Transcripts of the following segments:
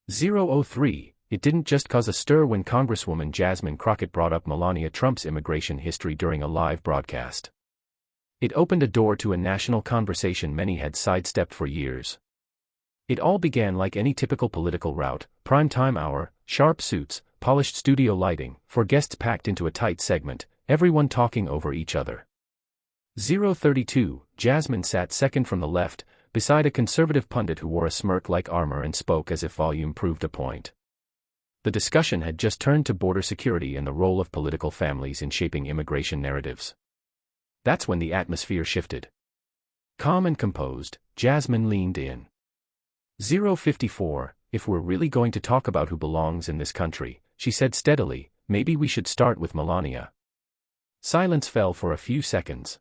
003, it didn't just cause a stir when Congresswoman Jasmine Crockett brought up Melania Trump's immigration history during a live broadcast. It opened a door to a national conversation many had sidestepped for years. It all began like any typical political route: prime-time hour, sharp suits, polished studio lighting, for guests packed into a tight segment, everyone talking over each other. 032, Jasmine sat second from the left, beside a conservative pundit who wore a smirk like armor and spoke as if volume proved a point. The discussion had just turned to border security and the role of political families in shaping immigration narratives. That's when the atmosphere shifted. Calm and composed, Jasmine leaned in. 054, if we're really going to talk about who belongs in this country, she said steadily, maybe we should start with Melania. Silence fell for a few seconds.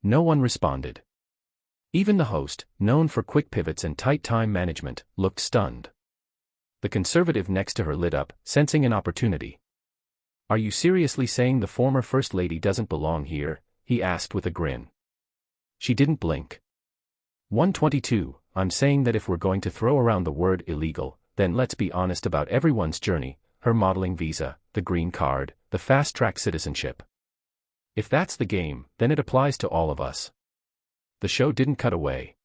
No one responded. Even the host, known for quick pivots and tight time management, looked stunned. The conservative next to her lit up, sensing an opportunity. Are you seriously saying the former First Lady doesn't belong here? He asked with a grin. She didn't blink. 122, I'm saying that if we're going to throw around the word illegal, then let's be honest about everyone's journey, her modeling visa, the green card, the fast-track citizenship. If that's the game, then it applies to all of us. The show didn't cut away.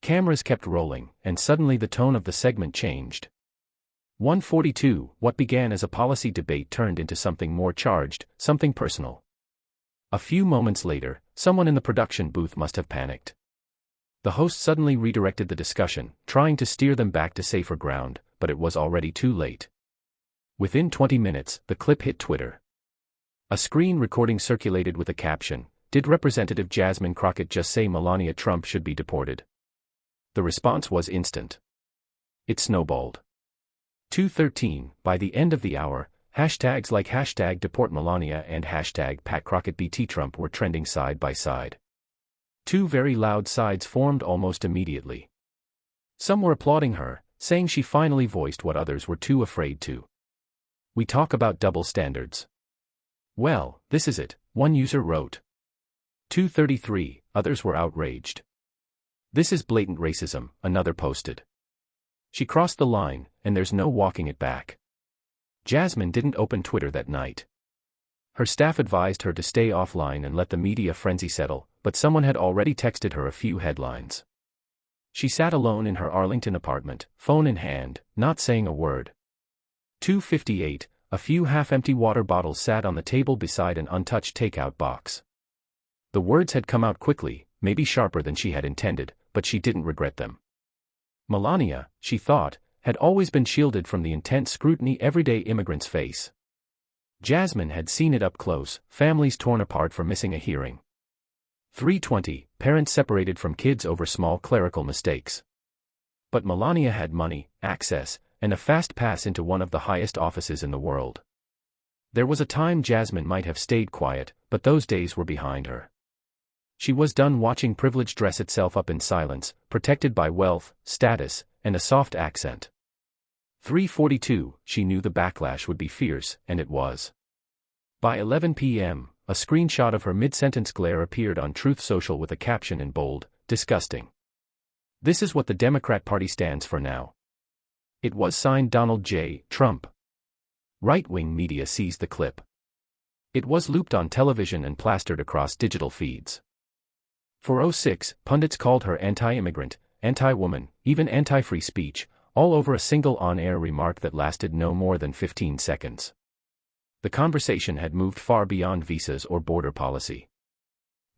Cameras kept rolling, and suddenly the tone of the segment changed. 142, what began as a policy debate turned into something more charged, something personal. A few moments later, someone in the production booth must have panicked. The host suddenly redirected the discussion, trying to steer them back to safer ground, but it was already too late. Within 20 minutes, the clip hit Twitter. A screen recording circulated with a caption, "Did Representative Jasmine Crockett just say Melania Trump should be deported?" The response was instant. It snowballed. 213, by the end of the hour, hashtags like hashtag #DeportMelania and hashtag #PatCrockettBTTrump were trending side by side. Two very loud sides formed almost immediately. Some were applauding her, saying she finally voiced what others were too afraid to. We talk about double standards. Well, this is it, one user wrote. 233, others were outraged. This is blatant racism, another posted. She crossed the line, and there's no walking it back. Jasmine didn't open Twitter that night. Her staff advised her to stay offline and let the media frenzy settle, but someone had already texted her a few headlines. She sat alone in her Arlington apartment, phone in hand, not saying a word. 258, a few half-empty water bottles sat on the table beside an untouched takeout box. The words had come out quickly, maybe sharper than she had intended, but she didn't regret them. Melania, she thought, had always been shielded from the intense scrutiny everyday immigrants face. Jasmine had seen it up close, families torn apart for missing a hearing. 320, parents separated from kids over small clerical mistakes. But Melania had money, access, and a fast pass into one of the highest offices in the world. There was a time Jasmine might have stayed quiet, but those days were behind her. She was done watching privilege dress itself up in silence, protected by wealth, status, and a soft accent. 342, she knew the backlash would be fierce, and it was. By 11 p.m., a screenshot of her mid-sentence glare appeared on Truth Social with a caption in bold, "Disgusting. This is what the Democrat Party stands for now." It was signed Donald J. Trump. Right-wing media seized the clip. It was looped on television and plastered across digital feeds. For 06, pundits called her anti-immigrant, anti-woman, even anti-free speech, all over a single on-air remark that lasted no more than 15 seconds. The conversation had moved far beyond visas or border policy.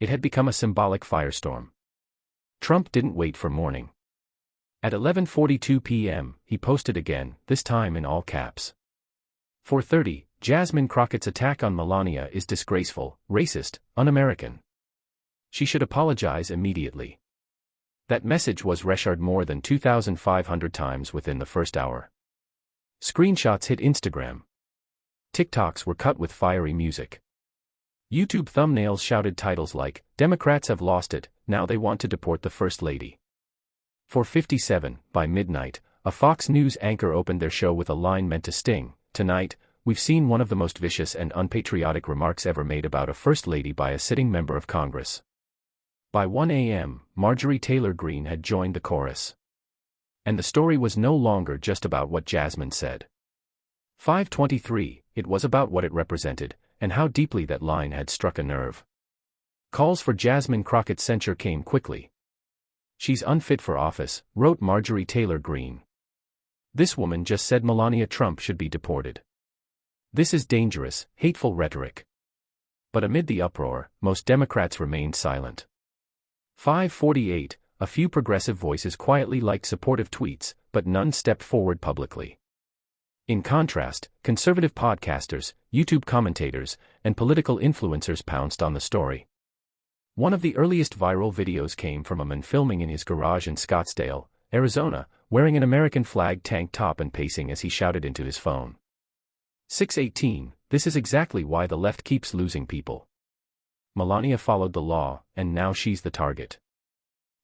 It had become a symbolic firestorm. Trump didn't wait for morning. At 11:42 p.m., he posted again, this time in all caps. 430, Jasmine Crockett's attack on Melania is disgraceful, racist, un-American. She should apologize immediately. That message was reshared more than 2,500 times within the first hour. Screenshots hit Instagram. TikToks were cut with fiery music. YouTube thumbnails shouted titles like, "Democrats have lost it, now they want to deport the First Lady." 457, by midnight, a Fox News anchor opened their show with a line meant to sting, "Tonight, we've seen one of the most vicious and unpatriotic remarks ever made about a First Lady by a sitting member of Congress." By 1 a.m., Marjorie Taylor Greene had joined the chorus. And the story was no longer just about what Jasmine said. 5:23, it was about what it represented, and how deeply that line had struck a nerve. Calls for Jasmine Crockett's censure came quickly. "She's unfit for office," wrote Marjorie Taylor Greene. "This woman just said Melania Trump should be deported. This is dangerous, hateful rhetoric." But amid the uproar, most Democrats remained silent. 5:48, a few progressive voices quietly liked supportive tweets, but none stepped forward publicly. In contrast, conservative podcasters, YouTube commentators, and political influencers pounced on the story. One of the earliest viral videos came from a man filming in his garage in Scottsdale, Arizona, wearing an American flag tank top and pacing as he shouted into his phone. 6:18, this is exactly why the left keeps losing people. Melania followed the law, and now she's the target.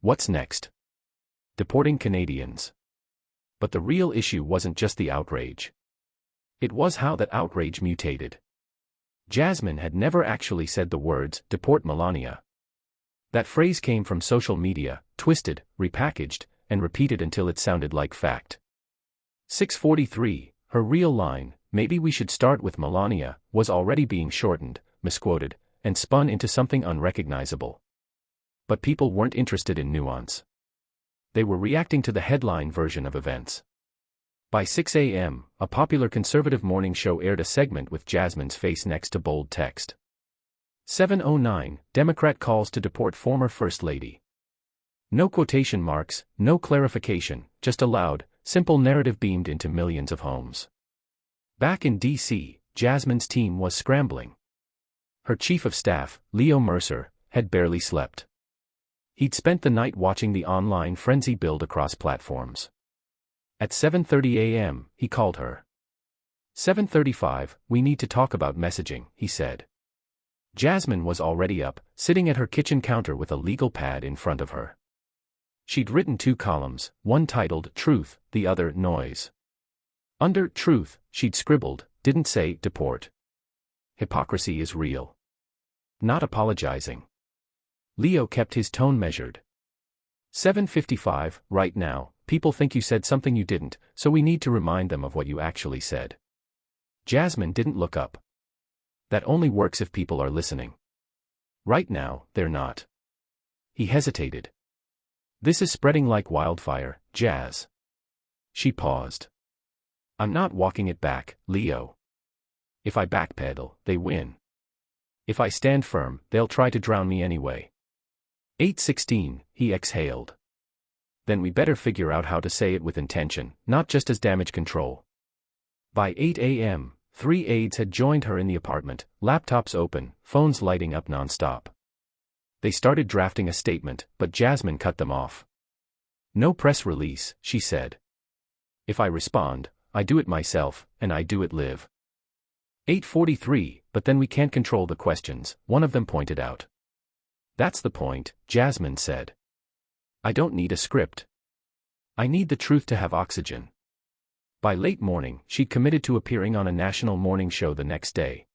What's next? Deporting Canadians. But the real issue wasn't just the outrage. It was how that outrage mutated. Jasmine had never actually said the words, "Deport Melania." That phrase came from social media, twisted, repackaged, and repeated until it sounded like fact. 6:43, her real line, "Maybe we should start with Melania," was already being shortened, misquoted, and spun into something unrecognizable. But people weren't interested in nuance. They were reacting to the headline version of events. By 6 a.m., a popular conservative morning show aired a segment with Jasmine's face next to bold text. 7:09, Democrat calls to deport former First Lady. No quotation marks, no clarification, just a loud, simple narrative beamed into millions of homes. Back in D.C., Jasmine's team was scrambling. Her chief of staff, Leo Mercer, had barely slept. He'd spent the night watching the online frenzy build across platforms. At 7:30 a.m., he called her. 7:35, "We need to talk about messaging," he said. Jasmine was already up, sitting at her kitchen counter with a legal pad in front of her. She'd written 2 columns, one titled Truth, the other Noise. Under Truth, she'd scribbled, "Didn't say deport. Hypocrisy is real. Not apologizing." Leo kept his tone measured. 7:55, "Right now, people think you said something you didn't, so we need to remind them of what you actually said." Jasmine didn't look up. That only works if people are listening. Right now, they're not. He hesitated. "This is spreading like wildfire, Jazz." She paused. "I'm not walking it back, Leo. If I backpedal, they win. If I stand firm, they'll try to drown me anyway." 8:16, he exhaled. "Then we better figure out how to say it with intention, not just as damage control." By 8 a.m., 3 aides had joined her in the apartment, laptops open, phones lighting up nonstop. They started drafting a statement, but Jasmine cut them off. "No press release," she said. "If I respond, I do it myself, and I do it live." 8:43, "But then we can't control the questions," one of them pointed out. "That's the point," Jasmine said. "I don't need a script. I need the truth to have oxygen." By late morning, she'd committed to appearing on a national morning show the next day.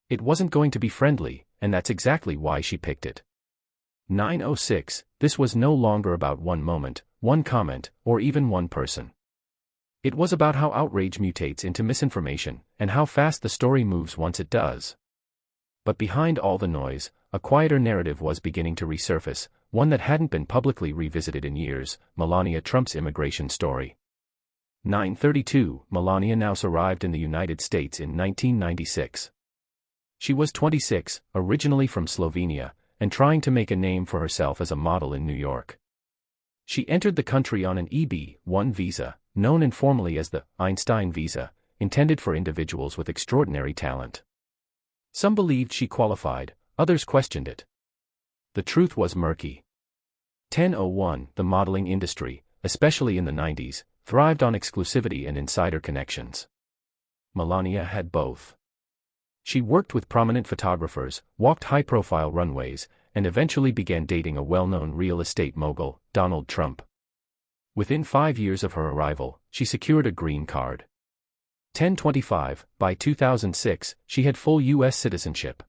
It wasn't going to be friendly, and that's exactly why she picked it. 9:06, this was no longer about one moment, one comment, or even one person. It was about how outrage mutates into misinformation, and how fast the story moves once it does. But behind all the noise, a quieter narrative was beginning to resurface, one that hadn't been publicly revisited in years: Melania Trump's immigration story. 9:32, Melania now arrived in the United States in 1996. She was 26, originally from Slovenia, and trying to make a name for herself as a model in New York. She entered the country on an EB-1 visa, known informally as the Einstein visa, intended for individuals with extraordinary talent. Some believed she qualified, others questioned it. The truth was murky. 10:01, the modeling industry, especially in the 90s, thrived on exclusivity and insider connections. Melania had both. She worked with prominent photographers, walked high-profile runways, and eventually began dating a well-known real estate mogul, Donald Trump. Within 5 years of her arrival, she secured a green card. 10:25, by 2006, she had full U.S. citizenship.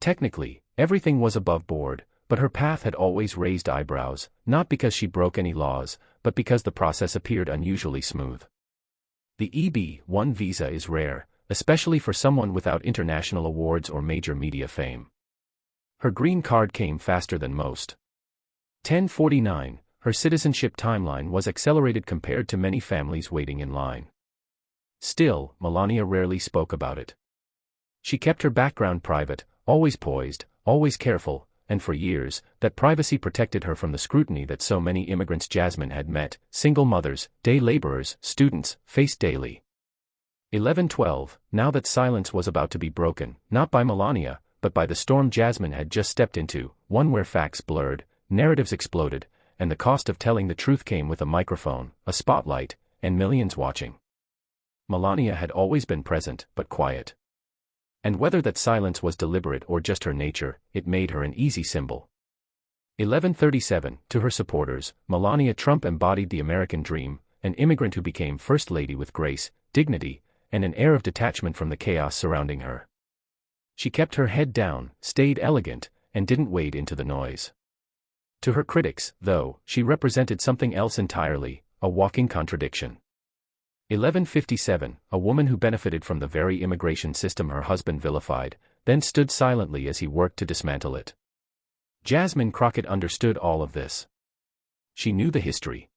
Technically, everything was above board, but her path had always raised eyebrows, not because she broke any laws, but because the process appeared unusually smooth. The EB-1 visa is rare, especially for someone without international awards or major media fame. Her green card came faster than most. 1049, her citizenship timeline was accelerated compared to many families waiting in line. Still, Melania rarely spoke about it. She kept her background private, always poised, always careful, and for years, that privacy protected her from the scrutiny that so many immigrants Jasmine had met, single mothers, day laborers, students, faced daily. 1112, now that silence was about to be broken, not by Melania, but by the storm Jasmine had just stepped into, one where facts blurred, narratives exploded, and the cost of telling the truth came with a microphone, a spotlight, and millions watching. Melania had always been present, but quiet. And whether that silence was deliberate or just her nature, it made her an easy symbol. 1137, to her supporters, Melania Trump embodied the American dream, an immigrant who became First Lady with grace, dignity, and an air of detachment from the chaos surrounding her. She kept her head down, stayed elegant, and didn't wade into the noise. To her critics, though, she represented something else entirely, a walking contradiction. 1157, a woman who benefited from the very immigration system her husband vilified, then stood silently as he worked to dismantle it. Jasmine Crockett understood all of this. She knew the history.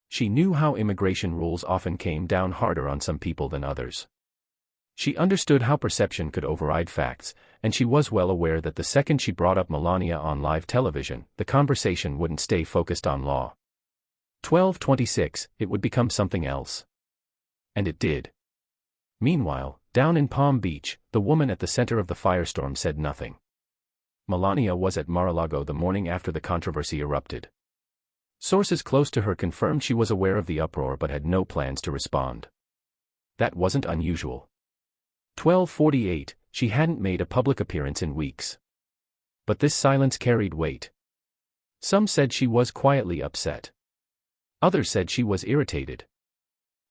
She knew how immigration rules often came down harder on some people than others. She understood how perception could override facts, and she was well aware that the second she brought up Melania on live television, the conversation wouldn't stay focused on law. 1226, it would become something else. And it did. Meanwhile, down in Palm Beach, the woman at the center of the firestorm said nothing. Melania was at Mar-a-Lago the morning after the controversy erupted. Sources close to her confirmed she was aware of the uproar but had no plans to respond. That wasn't unusual. 1248, she hadn't made a public appearance in weeks. But this silence carried weight. Some said she was quietly upset. Others said she was irritated.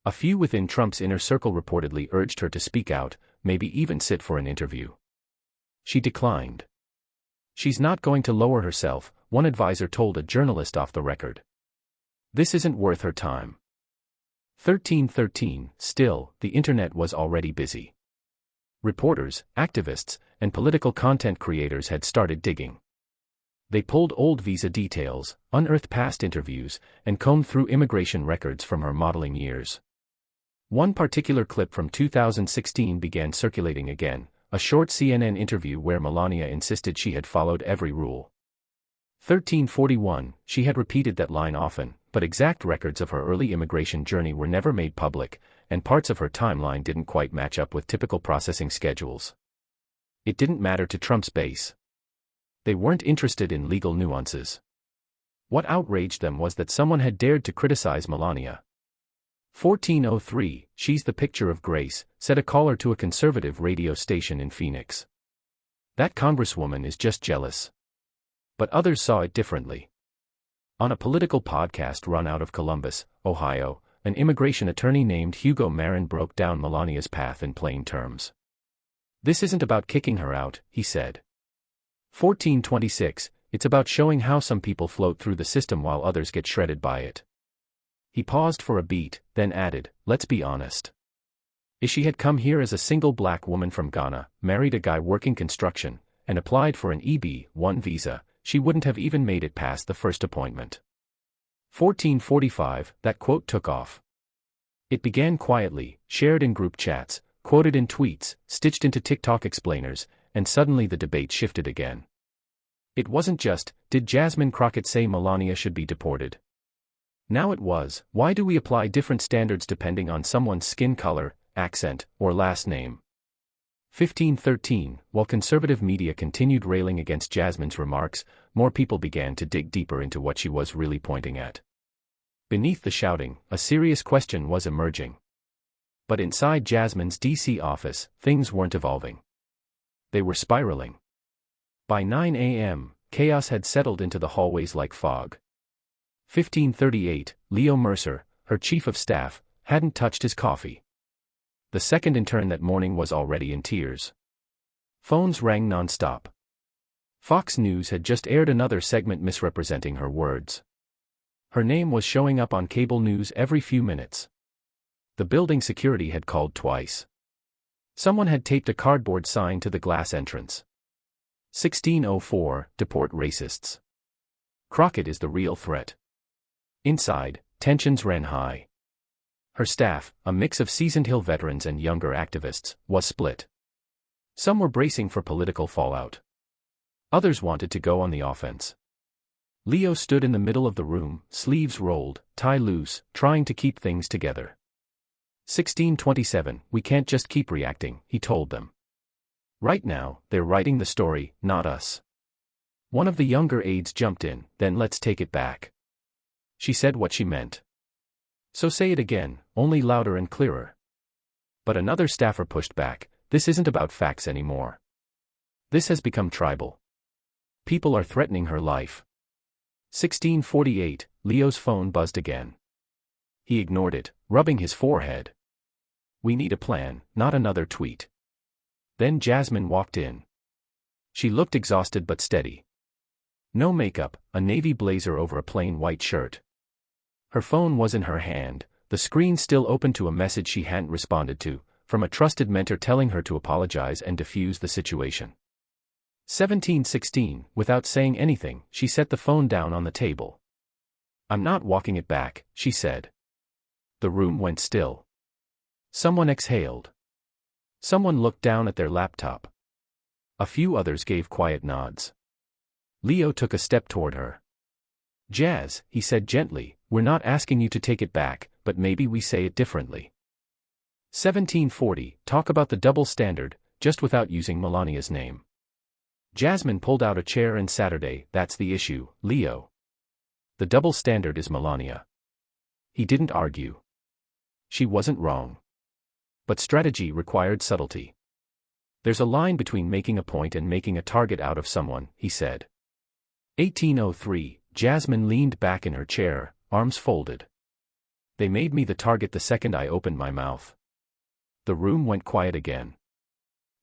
A few within Trump's inner circle reportedly urged her to speak out, maybe even sit for an interview. She declined. She's not going to lower herself, one advisor told a journalist off the record. This isn't worth her time. 1313, still, the internet was already busy. Reporters, activists, and political content creators had started digging. They pulled old visa details, unearthed past interviews, and combed through immigration records from her modeling years. One particular clip from 2016 began circulating again, a short CNN interview where Melania insisted she had followed every rule. 1341, she had repeated that line often, but exact records of her early immigration journey were never made public, and parts of her timeline didn't quite match up with typical processing schedules. It didn't matter to Trump's base. They weren't interested in legal nuances. What outraged them was that someone had dared to criticize Melania. 1403, she's the picture of grace, said a caller to a conservative radio station in Phoenix. That congresswoman is just jealous. But others saw it differently. On a political podcast run out of Columbus, Ohio, an immigration attorney named Hugo Marin broke down Melania's path in plain terms. This isn't about kicking her out, he said. 1426, it's about showing how some people float through the system while others get shredded by it. He paused for a beat, then added, let's be honest. If she had come here as a single black woman from Ghana, married a guy working construction, and applied for an EB-1 visa, she wouldn't have even made it past the first appointment. 1445, that quote took off. It began quietly, shared in group chats, quoted in tweets, stitched into TikTok explainers, and suddenly the debate shifted again. It wasn't just, did Jasmine Crockett say Melania should be deported? Now it was, why do we apply different standards depending on someone's skin color, accent, or last name? 1513, while conservative media continued railing against Jasmine's remarks, more people began to dig deeper into what she was really pointing at. Beneath the shouting, a serious question was emerging. But inside Jasmine's D.C. office, things weren't evolving. They were spiraling. By 9 a.m., chaos had settled into the hallways like fog. 1538, Leo Mercer, her chief of staff, hadn't touched his coffee. The second intern that morning was already in tears. Phones rang non-stop. Fox News had just aired another segment misrepresenting her words. Her name was showing up on cable news every few minutes. The building security had called twice. Someone had taped a cardboard sign to the glass entrance. 1604, deport racists. Crockett is the real threat. Inside, tensions ran high. Her staff, a mix of seasoned Hill veterans and younger activists, was split. Some were bracing for political fallout. Others wanted to go on the offense. Leo stood in the middle of the room, sleeves rolled, tie loose, trying to keep things together. 1627, we can't just keep reacting, he told them. Right now, they're writing the story, not us. One of the younger aides jumped in, then let's take it back. She said what she meant. So say it again, only louder and clearer. But another staffer pushed back, this isn't about facts anymore. This has become tribal. People are threatening her life. 1648, Leo's phone buzzed again. He ignored it, rubbing his forehead. We need a plan, not another tweet. Then Jasmine walked in. She looked exhausted but steady. No makeup, a navy blazer over a plain white shirt. Her phone was in her hand, the screen still open to a message she hadn't responded to, from a trusted mentor telling her to apologize and defuse the situation. 1716, without saying anything, she set the phone down on the table. I'm not walking it back, she said. The room went still. Someone exhaled. Someone looked down at their laptop. A few others gave quiet nods. Leo took a step toward her. Jazz, he said gently, we're not asking you to take it back, but maybe we say it differently. 1740, talk about the double standard, just without using Melania's name. Jasmine pulled out a chair and Saturday, that's the issue, Leo. The double standard is Melania. He didn't argue. She wasn't wrong. But strategy required subtlety. There's a line between making a point and making a target out of someone, he said. 1803, Jasmine leaned back in her chair, arms folded. They made me the target the second I opened my mouth. The room went quiet again.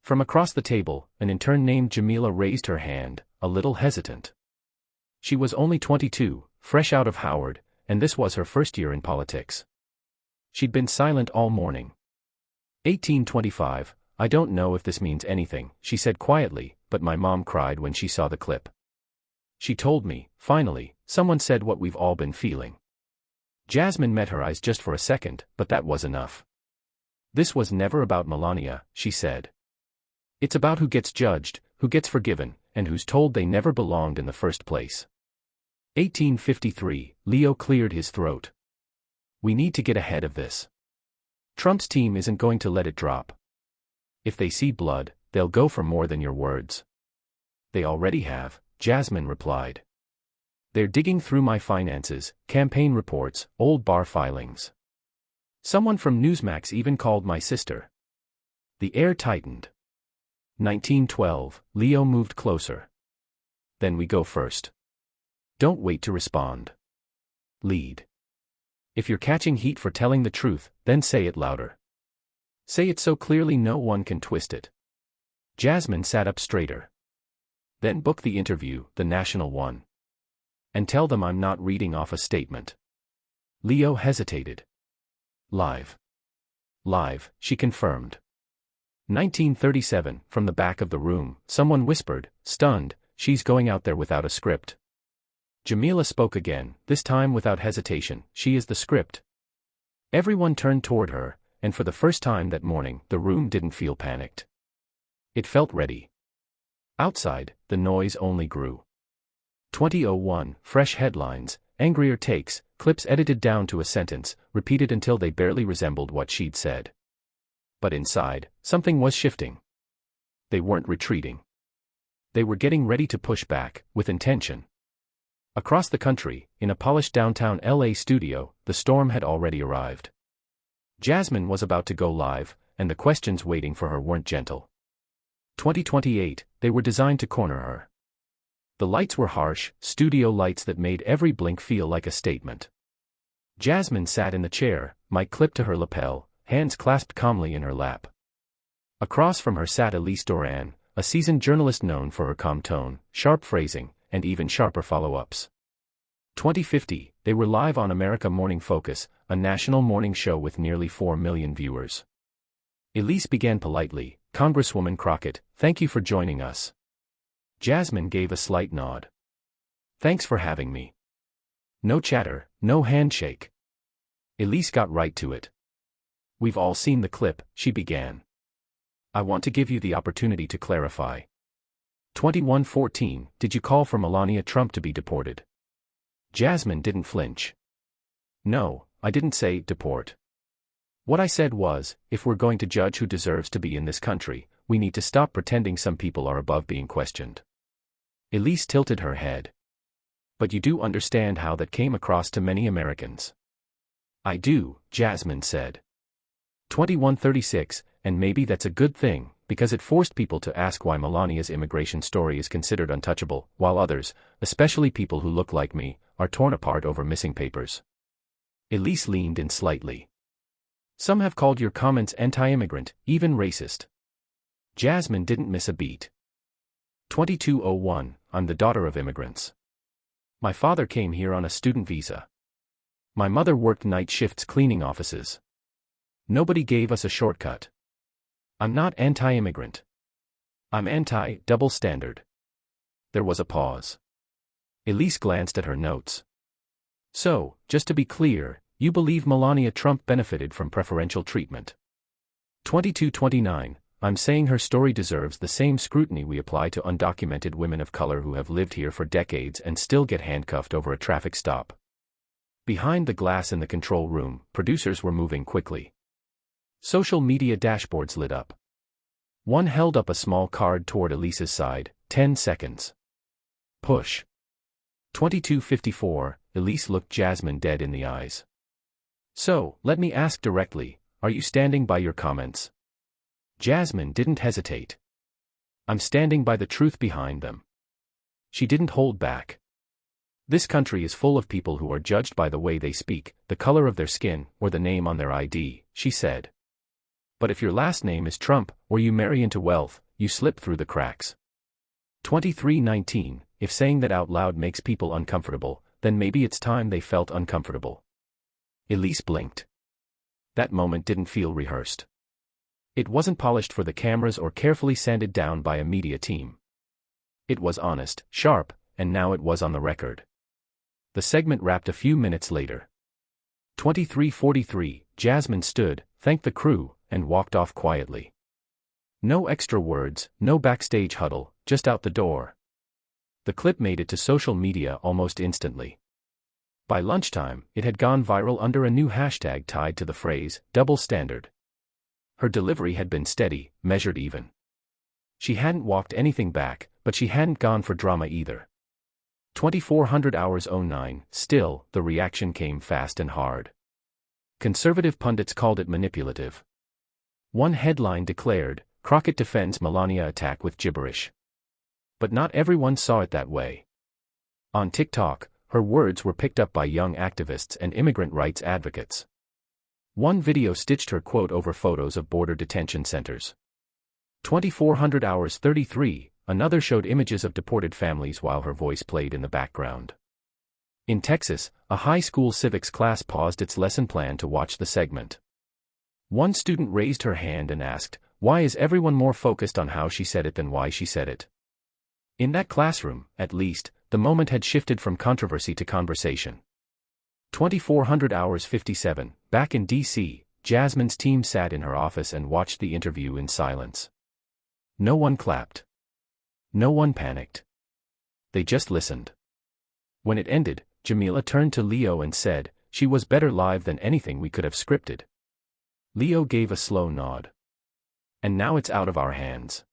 From across the table, an intern named Jamila raised her hand, a little hesitant. She was only 22, fresh out of Howard, and this was her first year in politics. She'd been silent all morning. 1825, I don't know if this means anything, she said quietly, but my mom cried when she saw the clip. She told me, finally, someone said what we've all been feeling. Jasmine met her eyes just for a second, but that was enough. This was never about Melania, she said. It's about who gets judged, who gets forgiven, and who's told they never belonged in the first place. 1853, Leo cleared his throat. We need to get ahead of this. Trump's team isn't going to let it drop. If they see blood, they'll go for more than your words. They already have, Jasmine replied. They're digging through my finances, campaign reports, old bar filings. Someone from Newsmax even called my sister. The air tightened. 1912, Leo moved closer. Then we go first. Don't wait to respond. Lead. If you're catching heat for telling the truth, then say it louder. Say it so clearly no one can twist it. Jasmine sat up straighter. Then book the interview, the national one. And tell them I'm not reading off a statement. Leo hesitated. Live. Live, she confirmed. 1937, from the back of the room, someone whispered, stunned, she's going out there without a script. Jamila spoke again, this time without hesitation, she is the script. Everyone turned toward her, and for the first time that morning, the room didn't feel panicked. It felt ready. Outside, the noise only grew. 2001, fresh headlines, angrier takes, clips edited down to a sentence, repeated until they barely resembled what she'd said. But inside, something was shifting. They weren't retreating. They were getting ready to push back, with intention. Across the country, in a polished downtown LA studio, the storm had already arrived. Jasmine was about to go live, and the questions waiting for her weren't gentle. 2028, they were designed to corner her. The lights were harsh, studio lights that made every blink feel like a statement. Jasmine sat in the chair, mic clipped to her lapel, hands clasped calmly in her lap. Across from her sat Elise Doran, a seasoned journalist known for her calm tone, sharp phrasing, and even sharper follow-ups. 2050, They were live on America Morning Focus, a national morning show with nearly 4 million viewers. Elise began politely, "Congresswoman Crockett, thank you for joining us." Jasmine gave a slight nod. "Thanks for having me." No chatter, no handshake. Elise got right to it. "We've all seen the clip," she began. "I want to give you the opportunity to clarify. 2114, did you call for Melania Trump to be deported?" Jasmine didn't flinch. "No, I didn't say deport. What I said was, if we're going to judge who deserves to be in this country, we need to stop pretending some people are above being questioned." Elise tilted her head. "But you do understand how that came across to many Americans." "I do," Jasmine said. 2136, and maybe that's a good thing, because it forced people to ask why Melania's immigration story is considered untouchable, while others, especially people who look like me, are torn apart over missing papers. Elise leaned in slightly. "Some have called your comments anti-immigrant, even racist." Jasmine didn't miss a beat. 2201, I'm the daughter of immigrants. My father came here on a student visa. My mother worked night shifts cleaning offices. Nobody gave us a shortcut. I'm not anti-immigrant. I'm anti-double standard." There was a pause. Elise glanced at her notes. "So, just to be clear, you believe Melania Trump benefited from preferential treatment?" 2229, I'm saying her story deserves the same scrutiny we apply to undocumented women of color who have lived here for decades and still get handcuffed over a traffic stop. Behind the glass in the control room, producers were moving quickly. Social media dashboards lit up. One held up a small card toward Elise's side, 10 seconds. Push. 2254, Elise looked Jasmine dead in the eyes. "So, let me ask directly, are you standing by your comments?" Jasmine didn't hesitate. "I'm standing by the truth behind them." She didn't hold back. "This country is full of people who are judged by the way they speak, the color of their skin, or the name on their ID," she said. "But if your last name is Trump, or you marry into wealth, you slip through the cracks." 2319, if saying that out loud makes people uncomfortable, then maybe it's time they felt uncomfortable. Elise blinked. That moment didn't feel rehearsed. It wasn't polished for the cameras or carefully sanded down by a media team. It was honest, sharp, and now it was on the record. The segment wrapped a few minutes later. 2343, Jasmine stood, thanked the crew, and walked off quietly. No extra words, no backstage huddle, just out the door. The clip made it to social media almost instantly. By lunchtime, it had gone viral under a new hashtag tied to the phrase, double standard. Her delivery had been steady, measured even. She hadn't walked anything back, but she hadn't gone for drama either. 2400 hours 09, still, the reaction came fast and hard. Conservative pundits called it manipulative. One headline declared, Crockett defends Melania attack with gibberish. But not everyone saw it that way. On TikTok, her words were picked up by young activists and immigrant rights advocates. One video stitched her quote over photos of border detention centers. 2400 hours 33, another showed images of deported families while her voice played in the background. In Texas, a high school civics class paused its lesson plan to watch the segment. One student raised her hand and asked, "Why is everyone more focused on how she said it than why she said it?" In that classroom, at least, the moment had shifted from controversy to conversation. 2400 hours 57, back in D.C., Jasmine's team sat in her office and watched the interview in silence. No one clapped. No one panicked. They just listened. When it ended, Jamila turned to Leo and said, "She was better live than anything we could have scripted." Leo gave a slow nod. "And now it's out of our hands."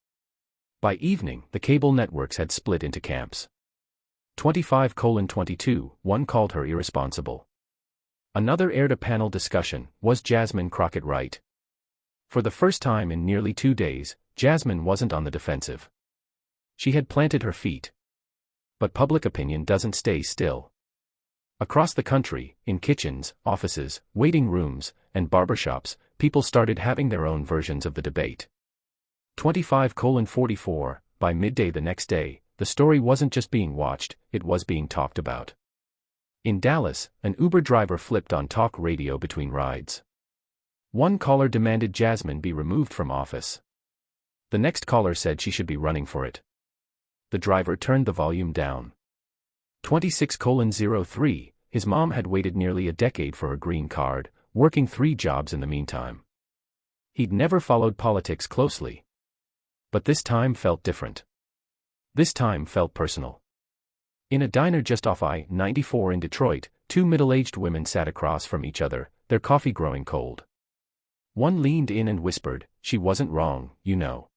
By evening, the cable networks had split into camps. 25:22, one called her irresponsible. Another aired a panel discussion, was Jasmine Crockett right? For the first time in nearly 2 days, Jasmine wasn't on the defensive. She had planted her feet. But public opinion doesn't stay still. Across the country, in kitchens, offices, waiting rooms, and barbershops, people started having their own versions of the debate. 25:44, by midday the next day, the story wasn't just being watched, it was being talked about. In Dallas, an Uber driver flipped on talk radio between rides. One caller demanded Jasmine be removed from office. The next caller said she should be running for it. The driver turned the volume down. 26:03, his mom had waited nearly a decade for her green card, working 3 jobs in the meantime. He'd never followed politics closely. But this time felt different. This time felt personal. In a diner just off I-94 in Detroit, 2 middle-aged women sat across from each other, their coffee growing cold. One leaned in and whispered, "She wasn't wrong, you know."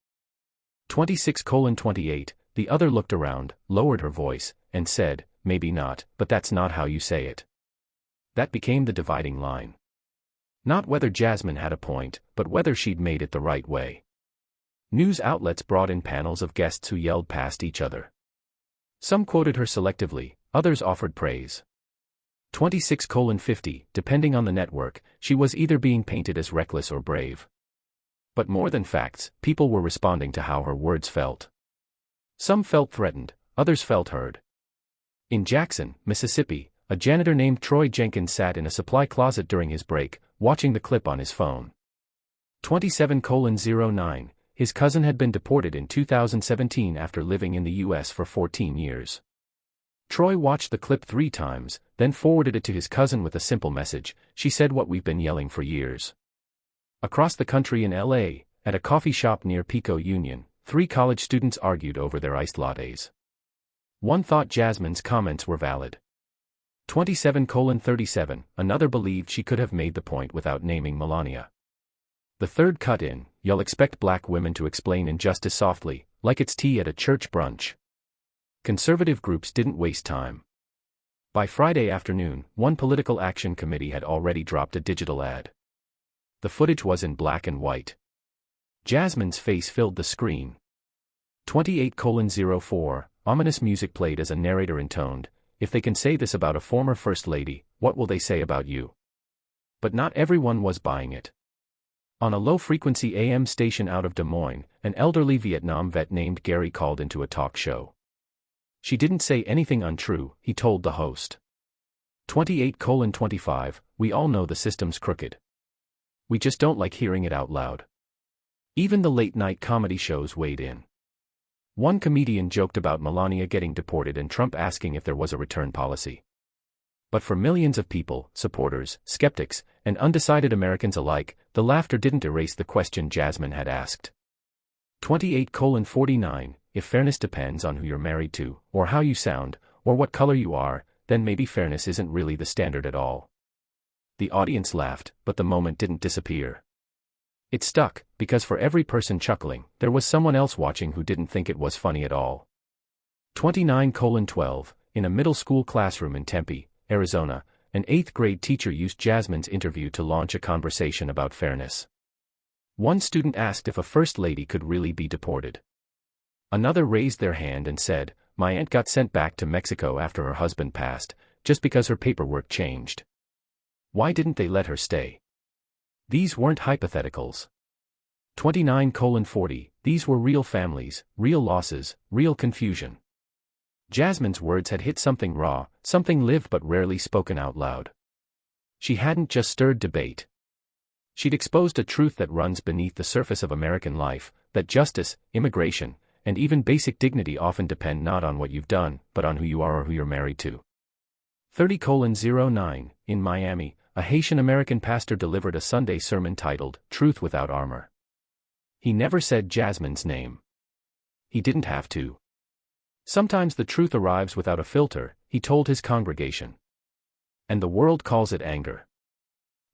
26:28, the other looked around, lowered her voice, and said, "Maybe not, but that's not how you say it." That became the dividing line. Not whether Jasmine had a point, but whether she'd made it the right way. News outlets brought in panels of guests who yelled past each other. Some quoted her selectively, others offered praise. 26:50, depending on the network, she was either being painted as reckless or brave. But more than facts, people were responding to how her words felt. Some felt threatened, others felt heard. In Jackson, Mississippi, a janitor named Troy Jenkins sat in a supply closet during his break, watching the clip on his phone. 27:09, his cousin had been deported in 2017 after living in the U.S. for 14 years. Troy watched the clip 3 times, then forwarded it to his cousin with a simple message, "She said what we've been yelling for years." Across the country in L.A., at a coffee shop near Pico Union, 3 college students argued over their iced lattes. One thought Jasmine's comments were valid. 27:37, another believed she could have made the point without naming Melania. The third cut in, "You'll expect black women to explain injustice softly, like it's tea at a church brunch." Conservative groups didn't waste time. By Friday afternoon, one political action committee had already dropped a digital ad. The footage was in black and white. Jasmine's face filled the screen. 28:04, ominous music played as a narrator intoned, "If they can say this about a former First Lady, what will they say about you?" But not everyone was buying it. On a low-frequency AM station out of Des Moines, an elderly Vietnam vet named Gary called into a talk show. "She didn't say anything untrue," he told the host. 28:25, "We all know the system's crooked. We just don't like hearing it out loud." Even the late-night comedy shows weighed in. One comedian joked about Melania getting deported and Trump asking if there was a return policy. But for millions of people, supporters, skeptics, and undecided Americans alike, the laughter didn't erase the question Jasmine had asked. 28:49, "If fairness depends on who you're married to, or how you sound, or what color you are, then maybe fairness isn't really the standard at all." The audience laughed, but the moment didn't disappear. It stuck, because for every person chuckling, there was someone else watching who didn't think it was funny at all. 29:12, in a middle school classroom in Tempe, Arizona, an 8th grade teacher used Jasmine's interview to launch a conversation about fairness. One student asked if a first lady could really be deported. Another raised their hand and said, "My aunt got sent back to Mexico after her husband passed, just because her paperwork changed. Why didn't they let her stay?" These weren't hypotheticals. 29:40, these were real families, real losses, real confusion. Jasmine's words had hit something raw, something lived but rarely spoken out loud. She hadn't just stirred debate. She'd exposed a truth that runs beneath the surface of American life, that justice, immigration, and even basic dignity often depend not on what you've done, but on who you are or who you're married to. 30:09, in Miami, a Haitian-American pastor delivered a Sunday sermon titled, "Truth Without Armor." He never said Jasmine's name. He didn't have to. Sometimes the truth arrives without a filter, he told his congregation. And the world calls it anger.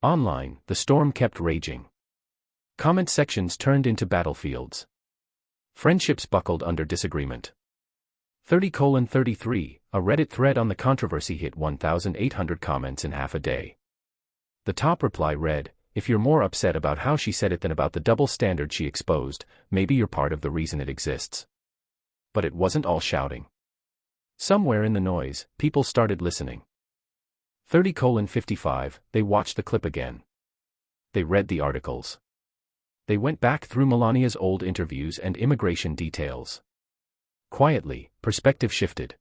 Online, the storm kept raging. Comment sections turned into battlefields. Friendships buckled under disagreement. 30:33, a Reddit thread on the controversy hit 1,800 comments in half a day. The top reply read, "If you're more upset about how she said it than about the double standard she exposed, maybe you're part of the reason it exists." But it wasn't all shouting. Somewhere in the noise, people started listening. 30:55, they watched the clip again. They read the articles. They went back through Melania's old interviews and immigration details. Quietly, perspective shifted.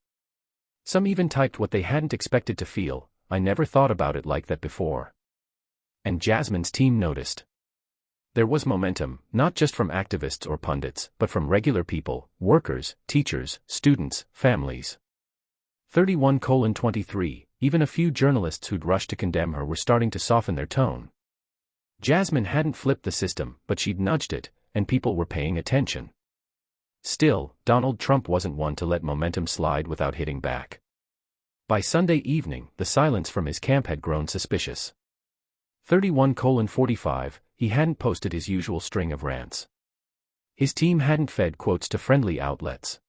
Some even typed what they hadn't expected to feel: "I never thought about it like that before." And Jasmine's team noticed. There was momentum, not just from activists or pundits, but from regular people, workers, teachers, students, families. 31:23, even a few journalists who'd rushed to condemn her were starting to soften their tone. Jasmine hadn't flipped the system, but she'd nudged it, and people were paying attention. Still, Donald Trump wasn't one to let momentum slide without hitting back. By Sunday evening, the silence from his camp had grown suspicious. 31:45, he hadn't posted his usual string of rants. His team hadn't fed quotes to friendly outlets.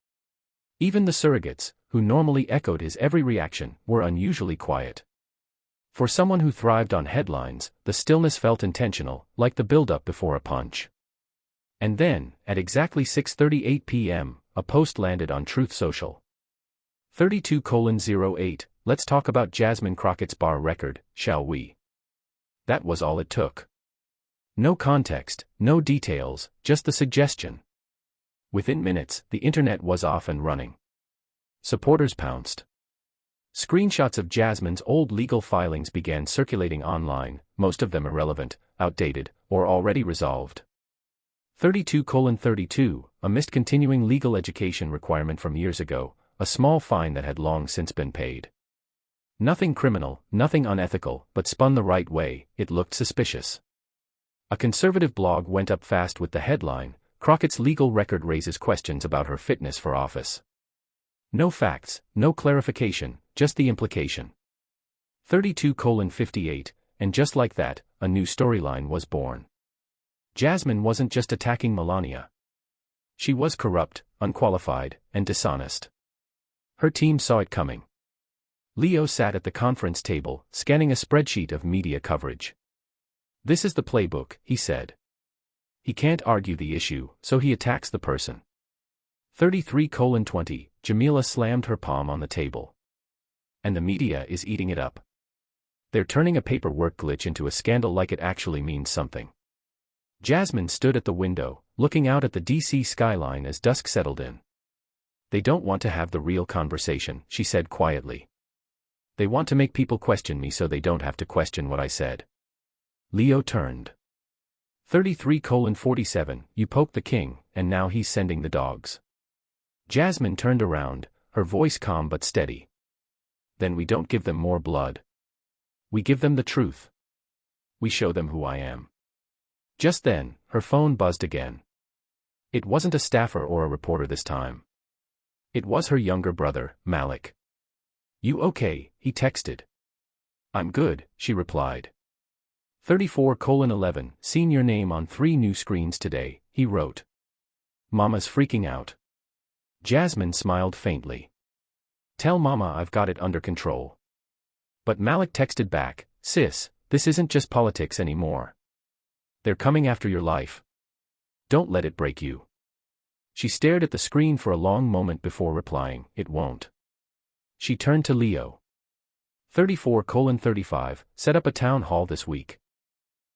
Even the surrogates, who normally echoed his every reaction, were unusually quiet. For someone who thrived on headlines, the stillness felt intentional, like the build-up before a punch. And then, at exactly 6:38 p.m., a post landed on Truth Social. 32:08, let's talk about Jasmine Crockett's bar record, shall we? That was all it took. No context, no details, just the suggestion. Within minutes, the internet was off and running. Supporters pounced. Screenshots of Jasmine's old legal filings began circulating online, most of them irrelevant, outdated, or already resolved. 32:32, a missed continuing legal education requirement from years ago, a small fine that had long since been paid. Nothing criminal, nothing unethical, but spun the right way, it looked suspicious. A conservative blog went up fast with the headline, "Crockett's legal record raises questions about her fitness for office." No facts, no clarification, just the implication. 32:58, and just like that, a new storyline was born. Jasmine wasn't just attacking Melania. She was corrupt, unqualified, and dishonest. Her team saw it coming. Leo sat at the conference table, scanning a spreadsheet of media coverage. "This is the playbook," he said. He can't argue the issue, so he attacks the person. 33:20, Jamila slammed her palm on the table. And the media is eating it up. They're turning a paperwork glitch into a scandal like it actually means something. Jasmine stood at the window, looking out at the DC skyline as dusk settled in. "They don't want to have the real conversation," she said quietly. "They want to make people question me so they don't have to question what I said." Leo turned. 33:47, you poked the king, and now he's sending the dogs. Jasmine turned around, her voice calm but steady. "Then we don't give them more blood. We give them the truth. We show them who I am." Just then, her phone buzzed again. It wasn't a staffer or a reporter this time. It was her younger brother, Malik. "You okay?" he texted. "I'm good," she replied. 34:11, seen your name on 3 new screens today, he wrote. "Mama's freaking out." Jasmine smiled faintly. "Tell Mama I've got it under control." But Malik texted back, "Sis, this isn't just politics anymore. They're coming after your life. Don't let it break you." She stared at the screen for a long moment before replying, "It won't." She turned to Leo. 34:35, set up a town hall this week.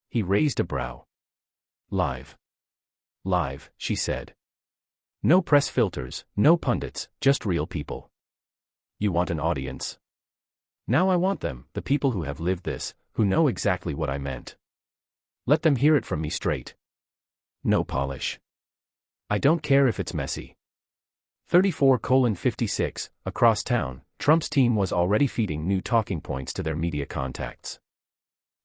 He raised a brow. Live. Live, she said. No press filters, no pundits, just real people. You want an audience? Now I want them, the people who have lived this, who know exactly what I meant. Let them hear it from me straight. No polish. I don't care if it's messy. 34:56, across town, Trump's team was already feeding new talking points to their media contacts.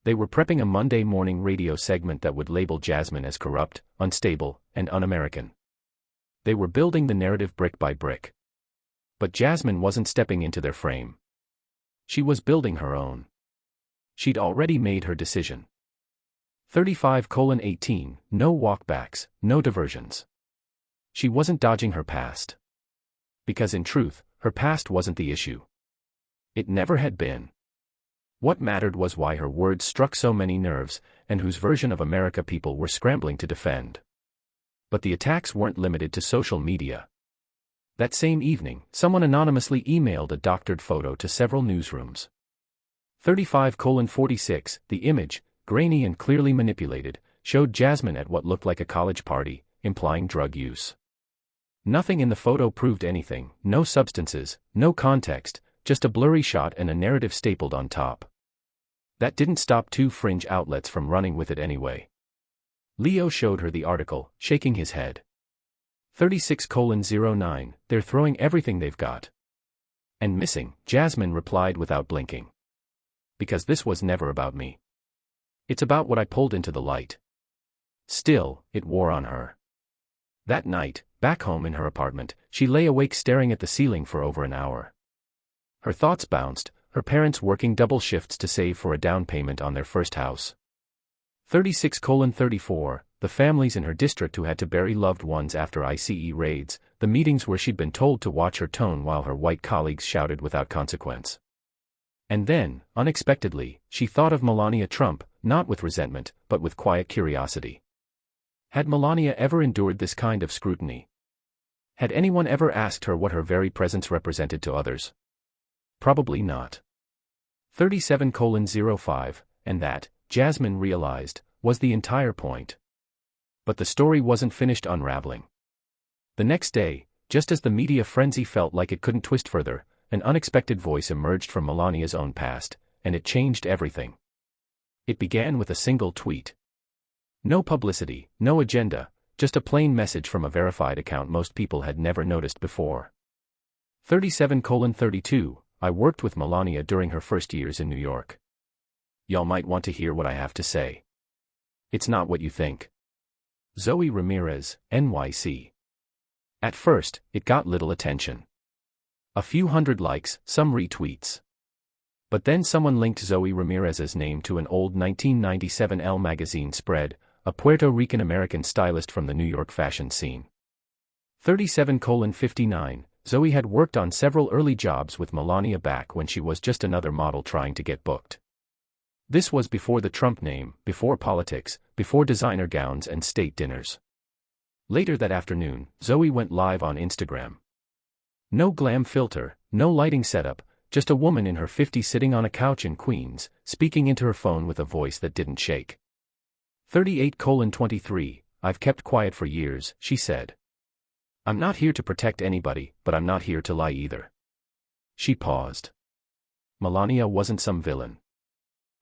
They were prepping a Monday morning radio segment that would label Jasmine as corrupt, unstable, and un-American. They were building the narrative brick by brick. But Jasmine wasn't stepping into their frame. She was building her own. She'd already made her decision. 35:18, no walkbacks, no diversions. She wasn't dodging her past. Because in truth, her past wasn't the issue. It never had been. What mattered was why her words struck so many nerves, and whose version of America people were scrambling to defend. But the attacks weren't limited to social media. That same evening, someone anonymously emailed a doctored photo to several newsrooms. 35:46, the image, grainy and clearly manipulated, showed Jasmine at what looked like a college party, implying drug use. Nothing in the photo proved anything, no substances, no context, just a blurry shot and a narrative stapled on top. That didn't stop two fringe outlets from running with it anyway. Leo showed her the article, shaking his head. 36:09, they're throwing everything they've got. And missing, Jasmine replied without blinking. Because this was never about me. It's about what I pulled into the light. Still, it wore on her. That night, back home in her apartment, she lay awake staring at the ceiling for over an hour. Her thoughts bounced, her parents working double shifts to save for a down payment on their first house. 36:34, the families in her district who had to bury loved ones after ICE raids, the meetings where she'd been told to watch her tone while her white colleagues shouted without consequence. And then, unexpectedly, she thought of Melania Trump, not with resentment, but with quiet curiosity. Had Melania ever endured this kind of scrutiny? Had anyone ever asked her what her very presence represented to others? Probably not. 37:05, and that, Jasmine realized, was the entire point. But the story wasn't finished unraveling. The next day, just as the media frenzy felt like it couldn't twist further, an unexpected voice emerged from Melania's own past, and it changed everything. It began with a single tweet. No publicity, no agenda, just a plain message from a verified account most people had never noticed before. 37:32, I worked with Melania during her first years in New York. Y'all might want to hear what I have to say. It's not what you think. Zoe Ramirez, NYC. At first, it got little attention. A few hundred likes, some retweets. But then someone linked Zoe Ramirez's name to an old 1997 Elle magazine spread, a Puerto Rican-American stylist from the New York fashion scene. 37:59, Zoe had worked on several early jobs with Melania back when she was just another model trying to get booked. This was before the Trump name, before politics, before designer gowns and state dinners. Later that afternoon, Zoe went live on Instagram. No glam filter, no lighting setup, just a woman in her 50s sitting on a couch in Queens, speaking into her phone with a voice that didn't shake. 38:23, I've kept quiet for years, she said. I'm not here to protect anybody, but I'm not here to lie either. She paused. Melania wasn't some villain.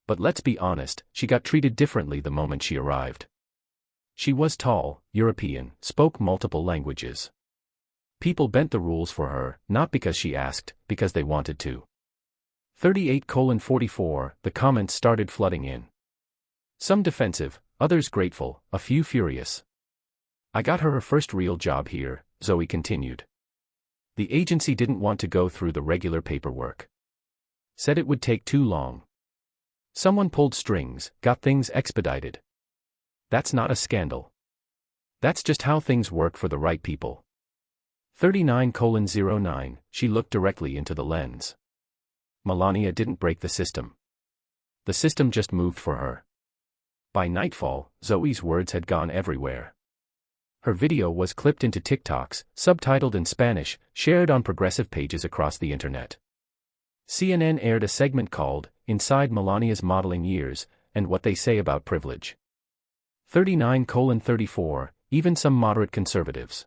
But let's be honest, she got treated differently the moment she arrived. She was tall, European, spoke multiple languages. People bent the rules for her, not because she asked, because they wanted to. 38:44, the comments started flooding in. Some defensive, others grateful, a few furious. I got her first real job here, Zoe continued. The agency didn't want to go through the regular paperwork. Said it would take too long. Someone pulled strings, got things expedited. That's not a scandal. That's just how things work for the right people. 39:09, she looked directly into the lens. Melania didn't break the system. The system just moved for her. By nightfall, Zoe's words had gone everywhere. Her video was clipped into TikToks, subtitled in Spanish, shared on progressive pages across the internet. CNN aired a segment called, Inside Melania's Modeling Years, and What They Say About Privilege. 39:34, even some moderate conservatives.